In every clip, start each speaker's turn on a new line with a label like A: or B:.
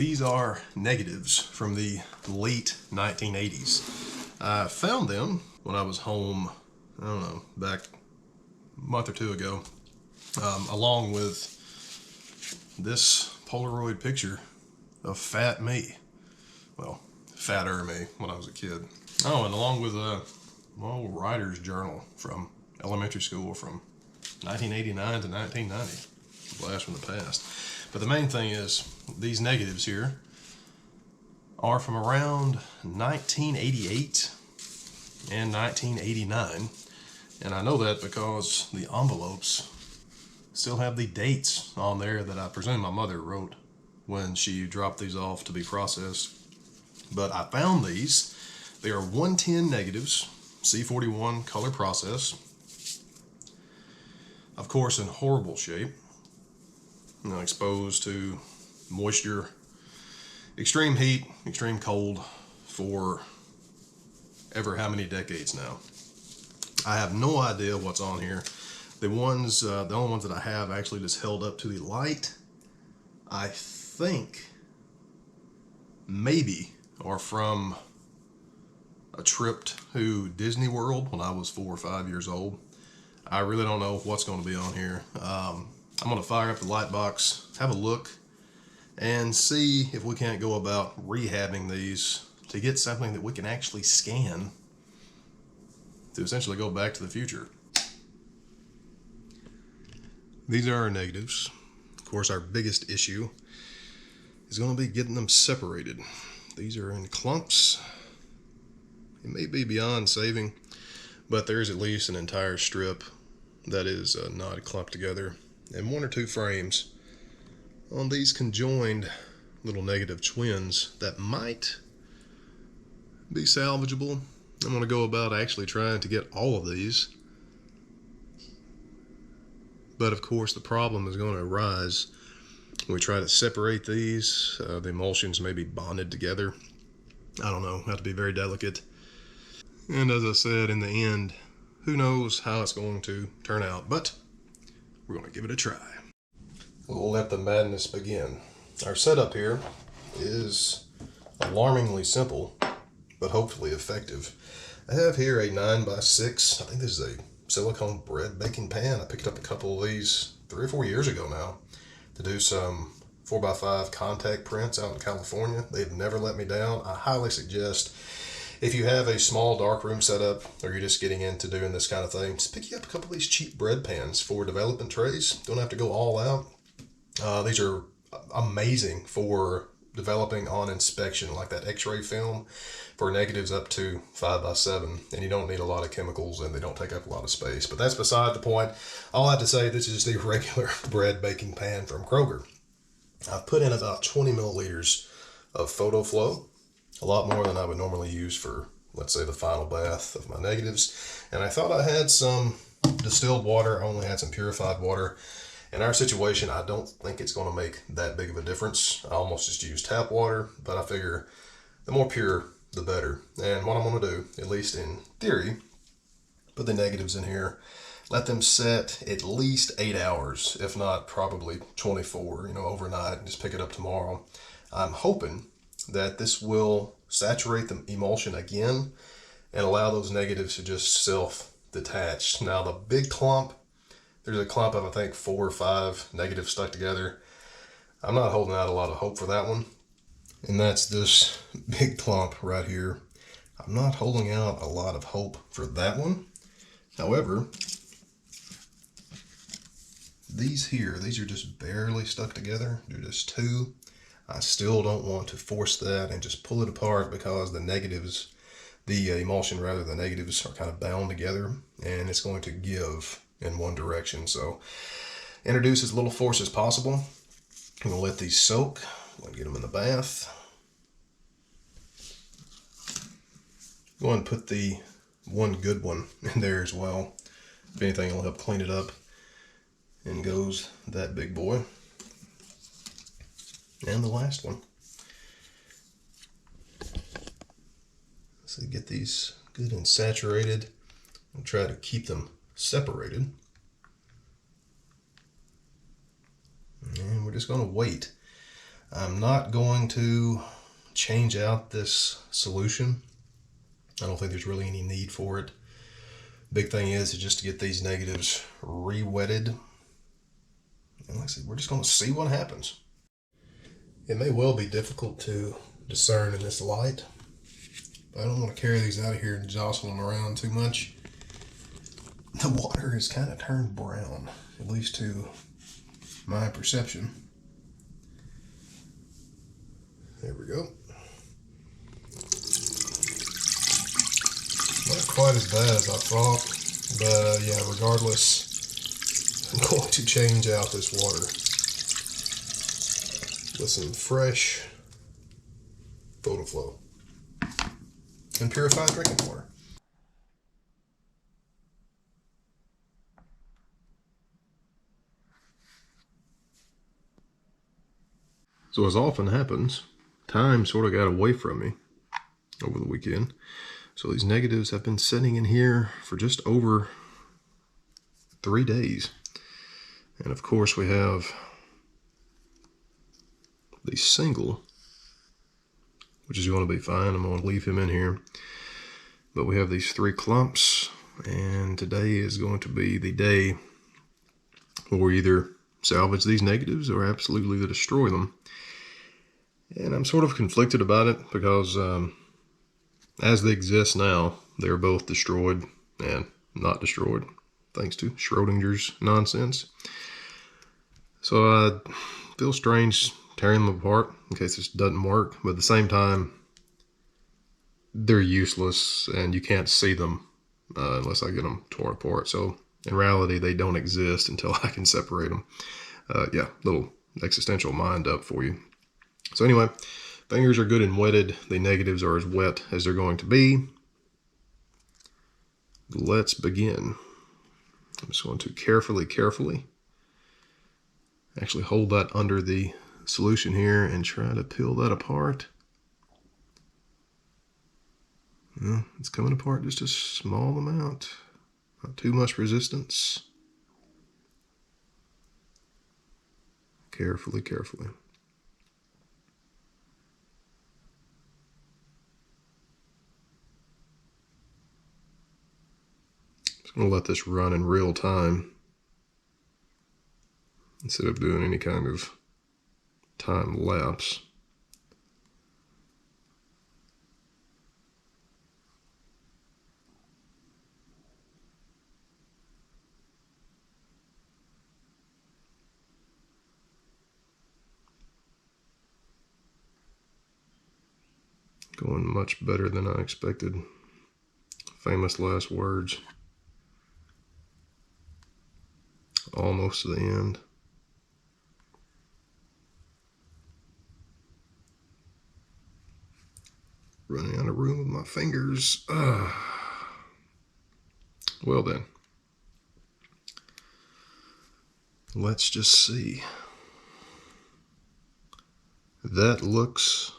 A: These are negatives from the late 1980s. I found them when I was home, I don't know, back a month or two ago, along with this Polaroid picture of fat me. Well, fatter me when I was a kid. Oh, and along with a old writer's journal from elementary school from 1989 to 1990. Blast from the past. But the main thing is, these negatives here are from around 1988 and 1989. And I know that because the envelopes still have the dates on there that I presume my mother wrote when she dropped these off to be processed. But I found these. They are 110 negatives, C41 color process. Of course, in horrible shape. You know, exposed to moisture, extreme heat, extreme cold for ever how many decades now. I have no idea what's on here. The only ones that I have actually just held up to the light, I think maybe are from a trip to Disney World when I was 4 or 5 years old. I really don't know what's going to be on here. I'm going to fire up the light box, have a look, and see if we can't go about rehabbing these to get something that we can actually scan to essentially go back to the future. These are our negatives. Of course, our biggest issue is going to be getting them separated. These are in clumps. It may be beyond saving, but there's at least an entire strip that is not clumped together, and 1 or 2 frames on these conjoined little negative twins that might be salvageable. I'm going to go about actually trying to get all of these, but of course the problem is going to arise when we try to separate these. The emulsions may be bonded together. I don't know, have to be very delicate. And as I said, in the end, who knows how it's going to turn out, but we're going to give it a try. We'll let the madness begin. Our setup here is alarmingly simple, but hopefully effective. I have here a 9x6, I think this is a silicone bread baking pan. I picked up a couple of these 3 or 4 years ago now to do some 4x5 contact prints out in California. They've never let me down. I highly suggest, if you have a small darkroom setup or you're just getting into doing this kind of thing, just pick you up a couple of these cheap bread pans for development trays. Don't have to go all out. These are amazing for developing on inspection, like that x-ray film for negatives up to 5x7, and you don't need a lot of chemicals and they don't take up a lot of space. But that's beside the point. All I have to say, this is just a regular bread baking pan from Kroger. I've put in about 20 milliliters of photo flow, a lot more than I would normally use for, let's say, the final bath of my negatives. And I thought I had some distilled water. I only had some purified water. In our situation, I don't think it's going to make that big of a difference. I almost just use tap water, but I figure the more pure, the better. And what I'm going to do, at least in theory, put the negatives in here, let them set at least 8 hours, if not probably 24, overnight, and just pick it up tomorrow. I'm hoping that this will saturate the emulsion again and allow those negatives to just self-detach. Now the big clump, there's a clump of I think 4 or 5 negatives stuck together. I'm not holding out a lot of hope for that one. And that's this big clump right here. I'm not holding out a lot of hope for that one. However, these are just barely stuck together. They're just 2. I still don't want to force that and just pull it apart because the negatives, the emulsion rather, the negatives are kind of bound together and it's going to give in one direction. So introduce as little force as possible. I'm going to let these soak. I'll get them in the bath. Go ahead and put the one good one in there as well. If anything, it'll help clean it up. And goes that big boy. And the last one. So get these good and saturated. I'll try to keep them separated. And we're just going to wait. I'm not going to change out this solution. I don't think there's really any need for it. Big thing is just to get these negatives re-wetted. And like I said, we're just going to see what happens. It may well be difficult to discern in this light, but I don't want to carry these out of here and jostle them around too much. The water has kind of turned brown, at least to my perception. There we go. Not quite as bad as I thought, but yeah, regardless, I'm going to change out this water with some fresh PhotoFlow and purified drinking water. So as often happens, time sort of got away from me over the weekend. So these negatives have been sitting in here for just over 3 days. And of course we have the single, which is going to be fine. I'm going to leave him in here. But we have these 3 clumps, and today is going to be the day where we either salvage these negatives or absolutely destroy them. And I'm sort of conflicted about it because as they exist now, they're both destroyed and not destroyed, thanks to Schrodinger's nonsense. So I feel strange tearing them apart in case this doesn't work, but at the same time, they're useless and you can't see them unless I get them torn apart. So in reality, they don't exist until I can separate them. Yeah, little existential mind up for you. So anyway, fingers are good and wetted. The negatives are as wet as they're going to be. Let's begin. I'm just going to carefully actually hold that under the solution here and try to peel that apart. Well, it's coming apart just a small amount, not too much resistance. Carefully. Just going to let this run in real time instead of doing any kind of time lapse. Going much better than I expected. Famous last words. Almost to the end. Running out of room with my fingers. Well then. Let's just see. That looks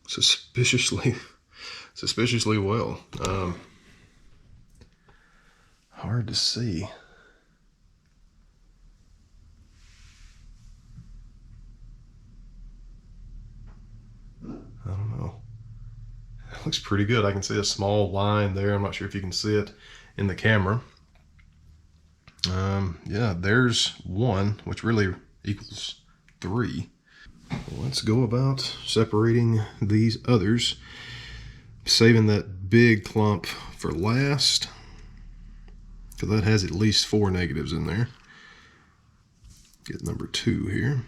A: suspiciously well. Hard to see. I don't know. It looks pretty good. I can see a small line there. I'm not sure if you can see it in the camera. Yeah, there's 1, which really equals 3. Let's go about separating these others, saving that big clump for last, because that has at least 4 negatives in there. Get number 2 here.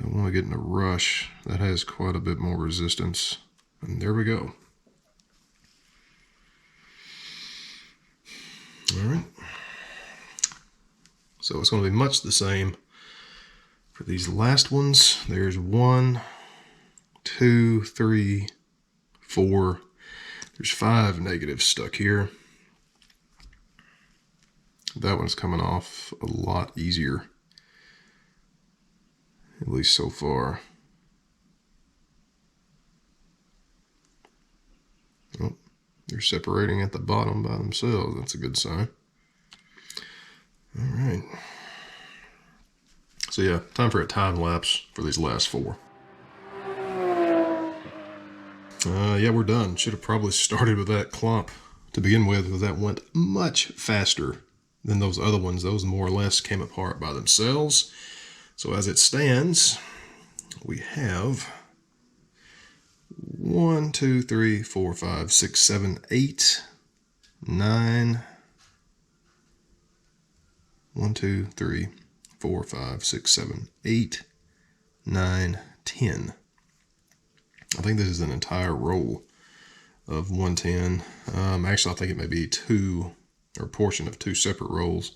A: Don't want to get in a rush. That has quite a bit more resistance. And there we go. All right. So it's going to be much the same for these last ones. There's 1, 2, 3, 4. There's 5 negatives stuck here. That one's coming off a lot easier, at least so far. They're separating at the bottom by themselves. That's a good sign. All right. So yeah, time for a time lapse for these last four. Yeah, we're done. Should have probably started with that clump to begin with, because that went much faster than those other ones. Those more or less came apart by themselves. So as it stands, we have 1, 2, 3, 4, 5, 6, 7, 8, 9. 1, 2, 3, 4, 5, 6, 7, 8, 9, 10. I think this is an entire roll of 110. Actually, I think it may be two, or a portion of two separate rolls,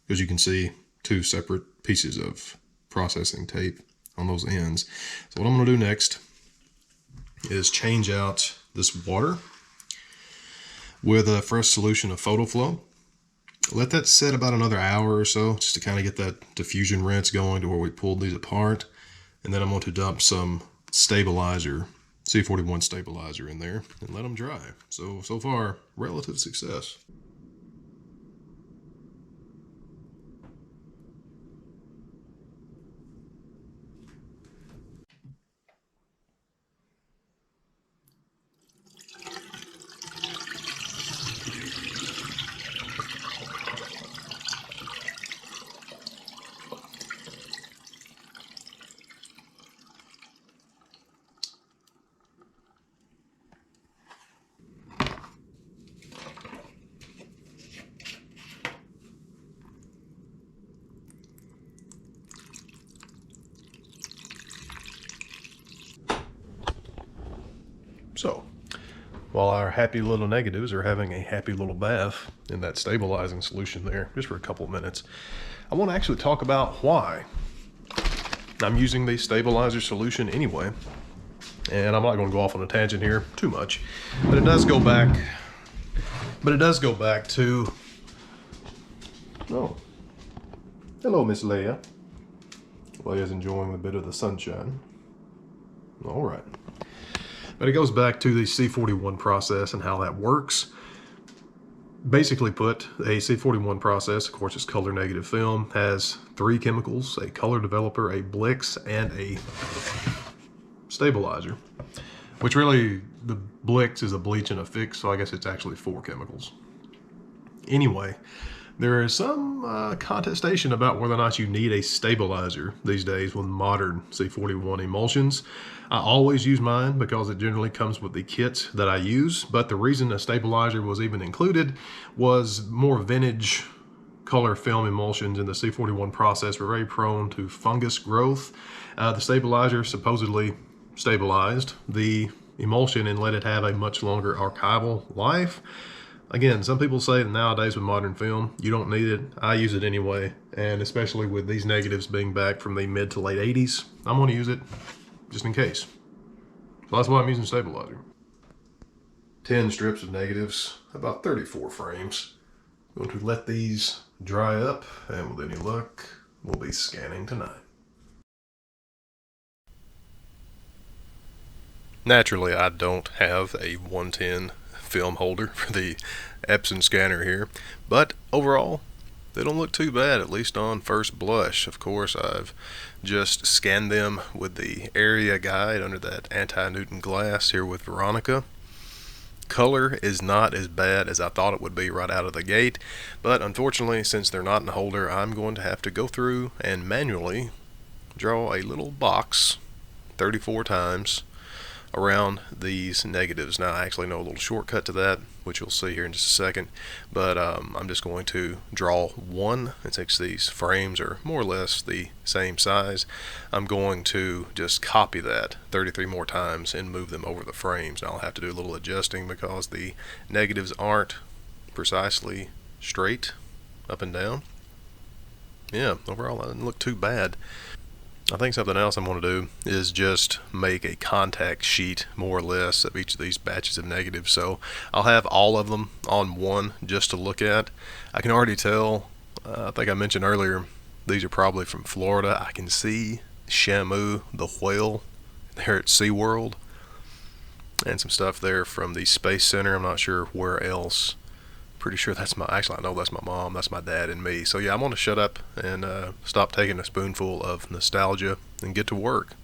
A: because you can see two separate pieces of processing tape on those ends. So what I'm going to do next is change out this water with a fresh solution of PhotoFlow. Let that sit about another hour or so, just to kind of get that diffusion rinse going to where we pulled these apart. And then I'm going to dump some stabilizer, C41 stabilizer in there, and let them dry. So far, relative success. So, while our happy little negatives are having a happy little bath in that stabilizing solution there, just for a couple of minutes, I want to actually talk about why I'm using the stabilizer solution anyway. And I'm not going to go off on a tangent here too much, but it does go back. To, oh, hello, Miss Leia. Leia's enjoying a bit of the sunshine. All right. But it goes back to the C41 process and how that works. Basically put, a C41 process, of course it's color negative film, has three chemicals: a color developer, a Blix, and a stabilizer. Which really, the Blix is a bleach and a fix, so I guess it's actually four chemicals. Anyway, there is some contestation about whether or not you need a stabilizer these days with modern C41 emulsions. I always use mine because it generally comes with the kit that I use, but the reason a stabilizer was even included was more vintage color film emulsions in the C41 process were very prone to fungus growth. The stabilizer supposedly stabilized the emulsion and let it have a much longer archival life. Again, some people say that nowadays with modern film, you don't need it. I use it anyway, and especially with these negatives being back from the mid to late 80s, I'm going to use it just in case. So that's why I'm using stabilizer. 10 strips of negatives, about 34 frames. I'm going to let these dry up, and with any luck, we'll be scanning tonight. Naturally, I don't have a 110 film holder for the Epson scanner here, but overall they don't look too bad, at least on first blush. Of course, I've just scanned them with the area guide under that anti-Newton glass here with Veronica. Color is not as bad as I thought it would be right out of the gate, but unfortunately, since they're not in the holder, I'm going to have to go through and manually draw a little box 34 times around these negatives. Now I actually know a little shortcut to that, which you'll see here in just a second, but I'm just going to draw one, and since these frames are more or less the same size, I'm going to just copy that 33 more times and move them over the frames. Now I'll have to do a little adjusting because the negatives aren't precisely straight up and down. Yeah, overall that doesn't look too bad. I think something else I'm going to do is just make a contact sheet, more or less, of each of these batches of negatives. So I'll have all of them on one just to look at. I can already tell, I think I mentioned earlier, these are probably from Florida. I can see Shamu, the whale, there at SeaWorld. and some stuff there from the Space Center. I'm not sure where else. Pretty sure that's actually I know that's my mom, that's my dad, and me. So yeah, I'm gonna shut up and stop taking a spoonful of nostalgia and get to work.